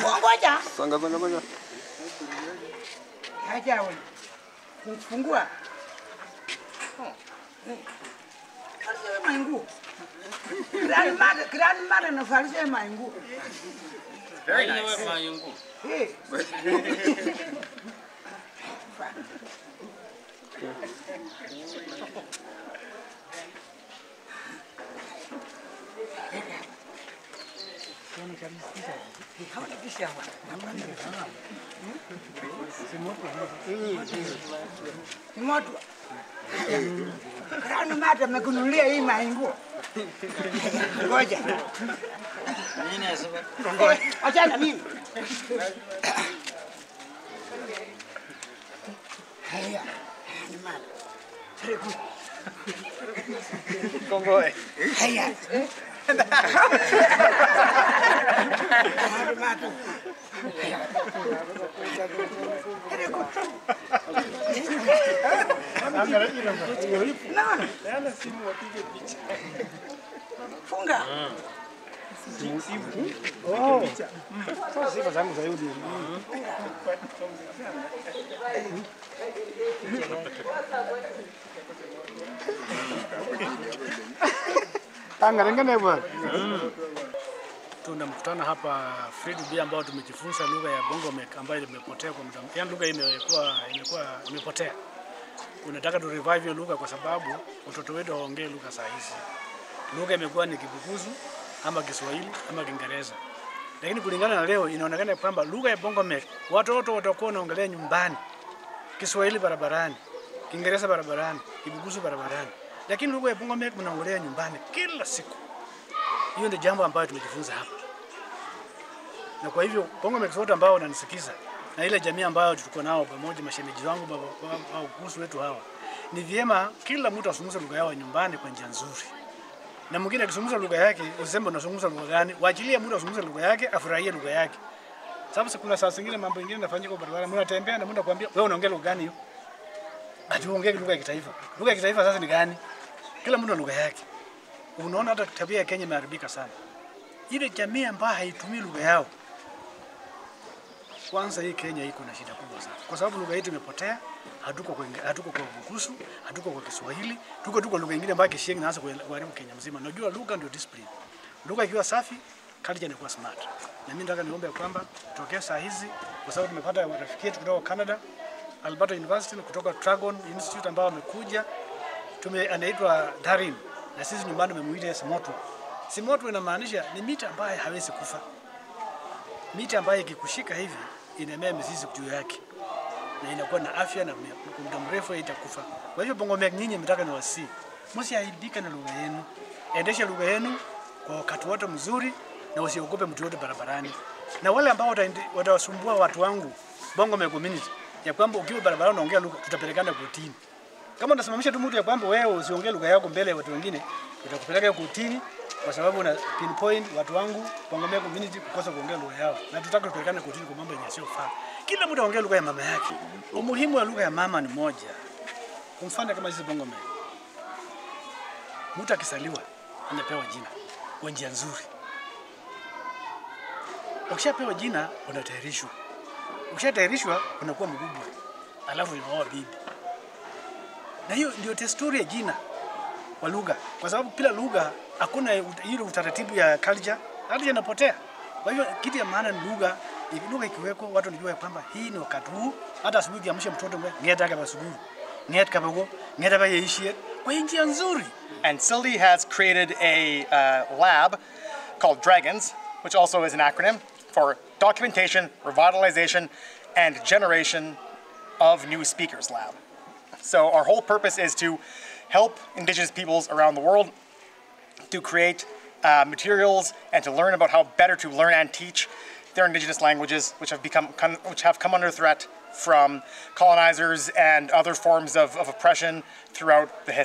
Ngoja. Songa. Haja wewe. Kufungua. Farse maingu. Grandmother na farse maingu. Very nice. Hey. Moto. Grandmother amekununulia hii maingu. Ngoja. Nini asema? Achana mimi. Haya. Very good. Kongoe. Haya. Funga. Oh. Sifa zangu za Yudi. Tangarengane bwana. Tuna mkutano hapa Freed Bay ambao tumejifunza lugha ya Bongomek ambayo imepotea kwa muda. Yaani lugha imekuwa imepotea. Unataka tu revive hiyo lugha kwa sababu watoto wetu waongee lugha saa hizi. Lugha imekuwa ni Kibukusu ama Kiswahili ama Kiingereza. Lakini kulingana na leo inaonekana kwamba lugha ya Bongomek watoto watakuwa wanaongelea nyumbani. Kiswahili barabarani, Kiingereza barabarani, Kibukusu barabarani. Lakini lugha ya Bongomek mnaongelea nyumbani kila siku. Hiyo ndio jambo ambalo tumejifunza hapa. Na kwa hivyo Bongomek wote ambao wananisikiza na ile jamii ambayo tulikuwa nao pamoja, mashemeji wangu au kuhusu wetu hawa, ni vyema kila mtu azungumze lugha yao nyumbani kwa njia nzuri. Na mwingine akizungumza lugha yake, useme unazungumza lugha gani, waachilie mtu azungumze lugha yake, afurahie lugha yake. Sababu kuna saa zingine mambo mengine yanafanyika kwa barabara, mnatembea na mtu akwambia wewe unaongea lugha gani hiyo? Ati uongee lugha ya kitaifa. Lugha ya kitaifa sasa ni gani? Kila mtu ana lugha yake. Unaona hata tabia ya Kenya imeharibika sana. Ile jamii ambayo haitumii lugha yao. Kwanza hii Kenya iko na shida kubwa sana. Kwa sababu lugha yetu imepotea, hatuko kwa Kibukusu, hatuko kwa Kiswahili, tuko lugha nyingine ambayo Kishengi inaanza kuharibu Kenya mzima. Unajua lugha ndio discipline. Lugha ikiwa safi, culture inakuwa smart. Na mimi nataka niombe kwamba tokea saa hizi kwa sababu tumepata marafiki yetu kutoka Canada, Alberta University, kutoka Dragon Institute ambao wamekuja, anaitwa Darin. Na sisi nyumbani tumemuita Simotu. Simotu inamaanisha ni miti ambayo hawezi kufa. Miti ambayo ikikushika hivi inamea mizizi juu yake na inakuwa na afya na muda mrefu haitakufa. Kwa hivyo Bongomek nyinyi mtaka niwasi, msiaibika na lugha yenu. Endesha lugha yenu kwa wakati wote mzuri na usiogope mtu yote barabarani. Na wale ambao watawasumbua watu wangu Bongomek community ya kwamba ukiwa barabarani unaongea lugha tutapelekana kotini. Kama unasimamisha tu mtu ya kwamba wewe usiongee lugha yako mbele ya watu wengine, tutakupeleka kotini kwa sababu una pinpoint watu wangu Bongomek community kukosa kuongea lugha yao. Na tutaka tupelekane kotini kwa mambo yasiyofaa. Kila mtu aongee lugha ya mama yake. Umuhimu wa lugha ya mama ni moja. Kwa mfano kama sisi Bongomek. Mtu akisaliwa anapewa jina kwa njia nzuri. Ukishapewa jina unatayarishwa. Ukishatayarishwa unakuwa mkubwa. Alafu unaoa bibi. Na hiyo ndio desturi ya jina kwa lugha. Kwa sababu bila lugha hakuna ile utaratibu ya culture, hata inapotea. Kwa hivyo kitu ya maana ni lugha. Lugha ikiweko watu wanajua kwamba hii ni wakati huu, hata asubuhi kiamsha mtoto ngeta kama asubuhi. Ngeta kama go, ngeta ba yishie. Kwa njia nzuri. And CILDI has created a lab called Dragons, which also is an acronym for Documentation, Revitalization, and Generation of New Speakers Lab. So our whole purpose is to help Indigenous peoples around the world to create materials and to learn about how better to learn and teach their Indigenous languages, which have come under threat from colonizers and other forms of oppression throughout the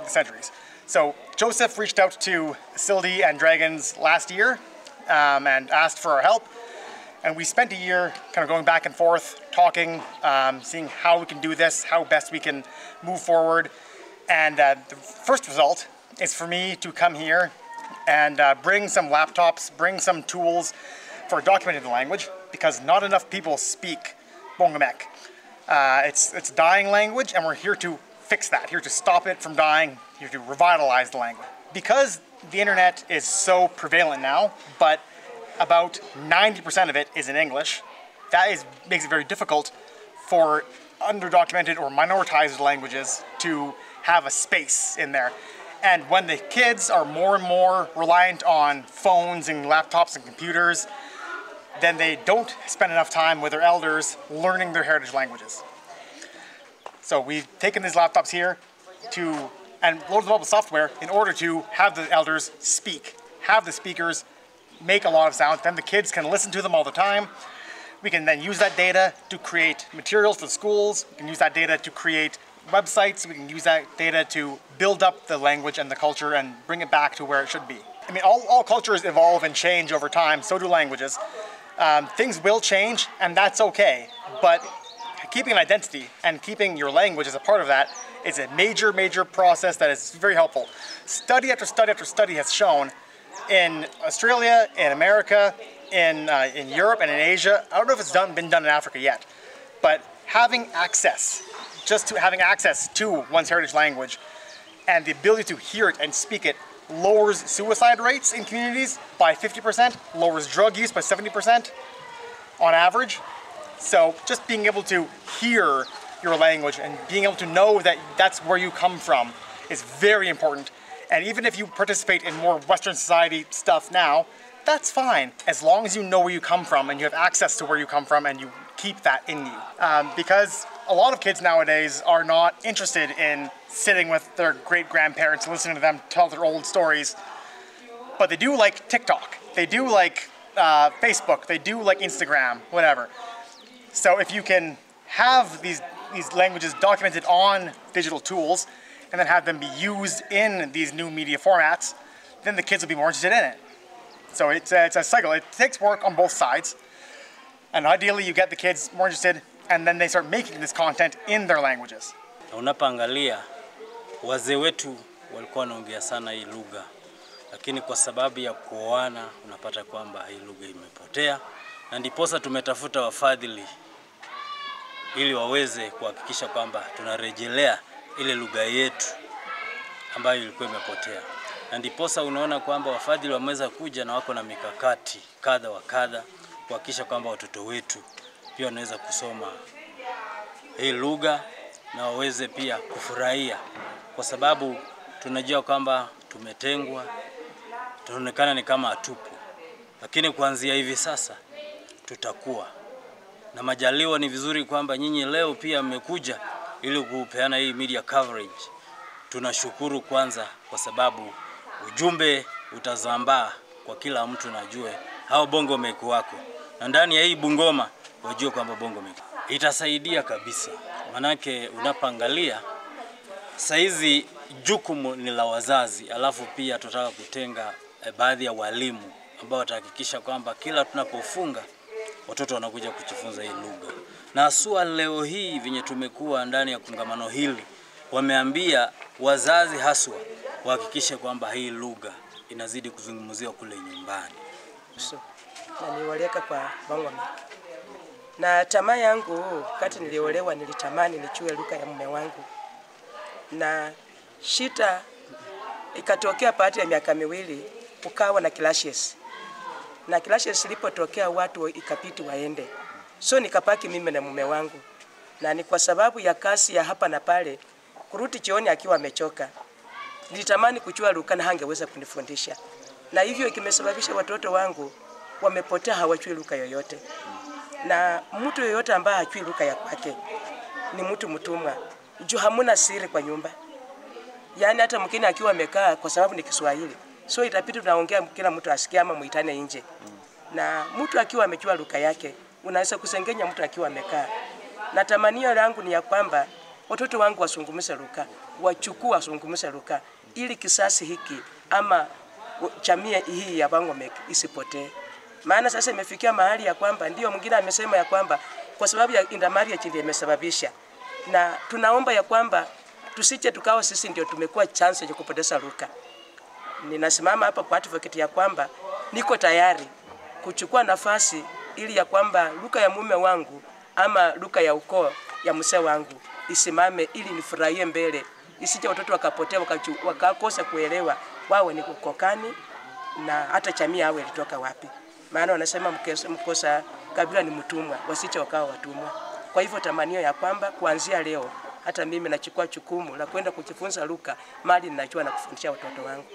centuries. So Joseph reached out to CILDI and Dragons last year and asked for our help. And we spent a year kind of going back and forth, talking, seeing how we can do this, how best we can move forward. And the first result is for me to come here and bring some laptops, bring some tools for documenting the language, because not enough people speak Bongamek. It's a dying language, and we're here to fix that, here to stop it from dying, here to revitalize the language. Because the internet is so prevalent now, but about 90% of it is in English, that makes it very difficult for underdocumented or minoritized languages to have a space in there. And when the kids are more and more reliant on phones and laptops and computers, then they don't spend enough time with their elders learning their heritage languages. So we've taken these laptops here and loaded them up with software in order to have the elders speak, have the speakers make a lot of sound, then the kids can listen to them all the time. We can then use that data to create materials for the schools, we can use that data to create websites, we can use that data to build up the language and the culture and bring it back to where it should be. I mean, all cultures evolve and change over time, so do languages. Things will change, and that's okay, but keeping an identity and keeping your language as a part of that is a major, major process that is very helpful. Study after study after study has shown in Australia, in America, in Europe and in Asia, I don't know if it's been done in Africa yet, but having access, having access to one's heritage language and the ability to hear it and speak it lowers suicide rates in communities by 50%, lowers drug use by 70% on average. So just being able to hear your language and being able to know that that's where you come from is very important. And even if you participate in more Western society stuff now, that's fine, as long as you know where you come from and you have access to where you come from and you keep that in you. Because a lot of kids nowadays are not interested in sitting with their great-grandparents and listening to them tell their old stories, but they do like TikTok, they do like Facebook, they do like Instagram, whatever. So if you can have these languages documented on digital tools and then have them be used in these new media formats, then the kids will be more interested in it. So it's a cycle. It takes work on both sides. And ideally you get the kids more interested and then they start making this content in their languages. Unapoangalia wazee wetu walikuwa wanaongea sana hii lugha, lakini kwa sababu ya kuoana unapata kwamba hii lugha imepotea, na ndiposa tumetafuta wafadhili ili waweze kuhakikisha kwamba tunarejelea ile lugha yetu ambayo ilikuwa imepotea. Na ndiposa unaona kwamba wafadhili wameweza kuja na wako na mikakati kadha wa kadha kuhakikisha kwamba watoto wetu pia wanaweza kusoma hii lugha na waweze pia kufurahia, kwa sababu tunajua kwamba tumetengwa, tunaonekana ni kama hatupo, lakini kuanzia hivi sasa tutakuwa na majaliwa. Ni vizuri kwamba nyinyi leo pia mmekuja ili kupeana hii media coverage. Tunashukuru kwanza kwa sababu ujumbe utazambaa kwa kila mtu, najue hao Bongamek wako, na ndani ya hii Bungoma wajue kwamba Bongamek itasaidia kabisa. Manake unapangalia saizi jukumu ni la wazazi, alafu pia tutaka kutenga baadhi ya walimu ambao watahakikisha kwamba kila tunapofunga watoto wanakuja kujifunza hii lugha. Na asua leo hii venye tumekuwa ndani ya kongamano hili, wameambia wazazi haswa kuhakikisha kwamba hii lugha inazidi kuzungumziwa kule nyumbani. Na niwaleka kwa Bongamek. Na tamaa yangu kati niliolewa nilitamani nichue lugha ya mume wangu. Na shida ikatokea baada ya miaka miwili kukawa na clashes. Na clashes ilipotokea watu ikapiti waende. So nikapaki mimi na mume wangu. Na ni kwa sababu ya kasi ya hapa na pale, kurudi jioni akiwa amechoka. Nilitamani kuchua lugha na hangeweza kunifundisha. Na hivyo ikimesababisha watoto wangu wamepotea, hawajui lugha yoyote. Na mtu yoyote ambaye hajui lugha ya kwake ni mtu mtumwa. Juu hamuna siri kwa nyumba. Yaani hata mkini akiwa amekaa, kwa sababu ni Kiswahili, so itapita tunaongea kila mtu asikie ama muitane nje. Na mtu akiwa amejua lugha yake, unaweza kusengenya mtu akiwa amekaa. Na tamanio langu ni ya kwamba watoto wangu wasungumze lugha, wachukue wasungumze lugha, ili kisasi hiki ama jamii hii ya Bongamek isipotee. Maana sasa imefikia mahali ya kwamba ndio mwingine amesema ya kwamba kwa sababu ya intermarriage ndio imesababisha. Na tunaomba ya kwamba tusije tukawa sisi ndio tumekuwa chance ya kupoteza lugha. ninasimama hapa kwa advocate ya kwamba niko tayari kuchukua nafasi ili ya kwamba lugha ya mume wangu ama lugha ya ukoo ya mzee wangu isimame ili nifurahie mbele, isije watoto wakapotea wakakosa kuelewa wao ni ukokani na hata jamii yao ilitoka wapi. Maana wanasema mkosa kabila ni mtumwa, wasiche wakawa watumwa. Kwa hivyo tamanio ya kwamba kuanzia leo hata mimi nachukua jukumu la kwenda kujifunza lugha mali ninajua na kufundisha watoto wangu.